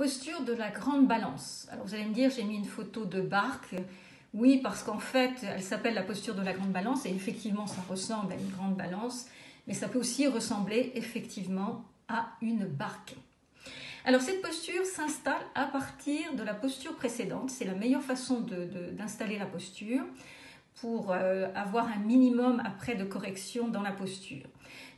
Posture de la grande balance. Alors vous allez me dire, j'ai mis une photo de barque. Oui, parce qu'en fait, elle s'appelle la posture de la grande balance et effectivement, ça ressemble à une grande balance, mais ça peut aussi ressembler effectivement à une barque. Alors cette posture s'installe à partir de la posture précédente. C'est la meilleure façon d'installer la posture pour avoir un minimum après de correction dans la posture.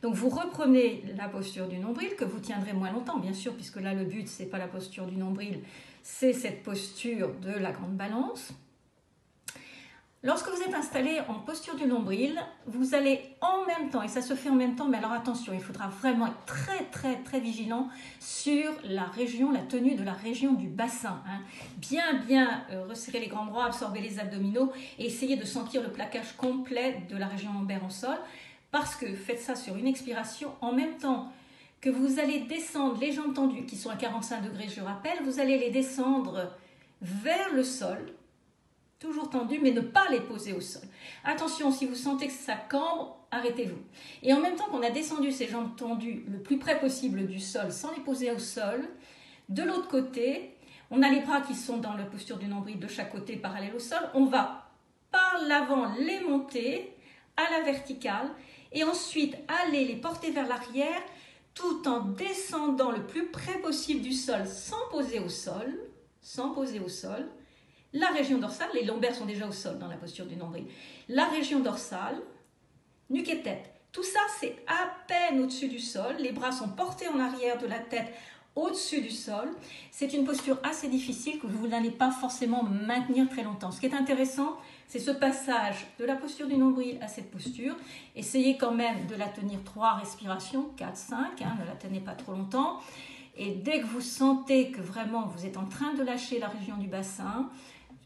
Donc vous reprenez la posture du nombril que vous tiendrez moins longtemps bien sûr, puisque là le but c'est pas la posture du nombril, c'est cette posture de la grande balance. Lorsque vous êtes installé en posture du nombril, vous allez en même temps, et ça se fait en même temps, mais alors attention, il faudra vraiment être très vigilant sur la tenue de la région du bassin. Bien resserrer les grands bras, absorber les abdominaux et essayer de sentir le plaquage complet de la région lombaire en sol, parce que faites ça sur une expiration en même temps que vous allez descendre les jambes tendues, qui sont à 45 degrés, je rappelle, vous allez les descendre vers le sol, toujours tendues, mais ne pas les poser au sol. Attention, si vous sentez que ça cambre, arrêtez-vous. Et en même temps qu'on a descendu ces jambes tendues le plus près possible du sol, sans les poser au sol, de l'autre côté, on a les bras qui sont dans la posture du nombril de chaque côté parallèle au sol. On va par l'avant les monter à la verticale et ensuite aller les porter vers l'arrière tout en descendant le plus près possible du sol sans poser au sol, la région dorsale, les lombaires sont déjà au sol dans la posture du nombril, la région dorsale, nuque et tête. Tout ça, c'est à peine au-dessus du sol. Les bras sont portés en arrière de la tête au-dessus du sol. C'est une posture assez difficile que vous n'allez pas forcément maintenir très longtemps. Ce qui est intéressant, c'est ce passage de la posture du nombril à cette posture. Essayez quand même de la tenir 3 respirations, 4, 5, ne la tenez pas trop longtemps. Et dès que vous sentez que vraiment vous êtes en train de lâcher la région du bassin,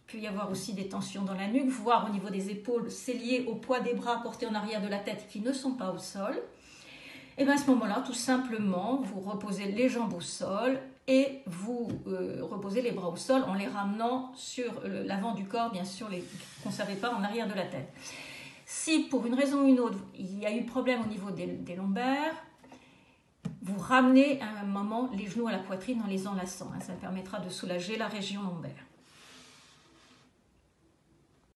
il peut y avoir aussi des tensions dans la nuque, voire au niveau des épaules, c'est lié au poids des bras portés en arrière de la tête qui ne sont pas au sol. Et bien à ce moment-là, tout simplement, vous reposez les jambes au sol et vous reposez les bras au sol en les ramenant sur l'avant du corps, bien sûr, les conservez pas en arrière de la tête. Si pour une raison ou une autre, il y a eu problème au niveau des lombaires, vous ramenez à un moment les genoux à la poitrine en les enlaçant. Ça permettra de soulager la région lombaire.